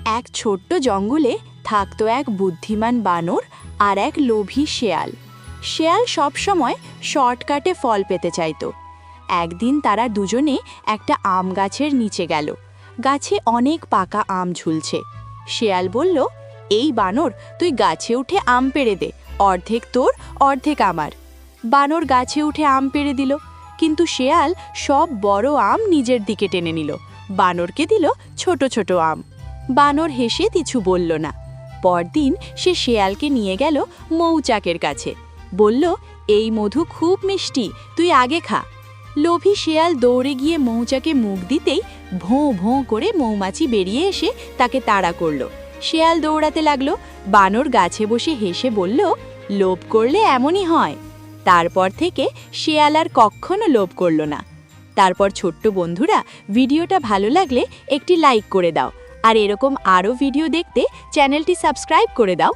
এক ছোট্ট জঙ্গলে থাকতো এক বুদ্ধিমান বানর আর এক লোভী শেয়াল। শেয়াল সবসময় শর্টকাটে ফল পেতে চাইতো। একদিন তারা দুজনে একটা আম গাছের নিচে গেল। গাছে অনেক পাকা আম ঝুলছে। শেয়াল বলল, এই বানর, তুই গাছে উঠে আম পেড়ে দে, অর্ধেক তোর অর্ধেক আমার। বানর গাছে উঠে আম পেড়ে দিল, কিন্তু শেয়াল সব বড় আম নিজের দিকে টেনে নিল, বানরকে দিল ছোট ছোট আম। বানর হেসে কিছু বলল না। পরদিন সে শেয়ালকে নিয়ে গেল মৌচাকের কাছে। বলল, এই মধু খুব মিষ্টি, তুই আগে খা। লোভী শেয়াল দৌড়ে গিয়ে মৌচাকে মুখ দিতেই ভোঁ ভোঁ করে মৌমাছি বেরিয়ে এসে তাকে তাড়া করল। শেয়াল দৌড়াতে লাগলো। বানর গাছে বসে হেসে বলল, লোভ করলে এমনই হয়। তারপর থেকে শেয়াল আর কখনো লোভ করল না। তারপর ছোট্ট বন্ধুরা, ভিডিওটা ভালো লাগলে একটি লাইক করে দাও, আর এরকম আরও ভিডিও দেখতে চ্যানেলটি সাবস্ক্রাইব করে দাও।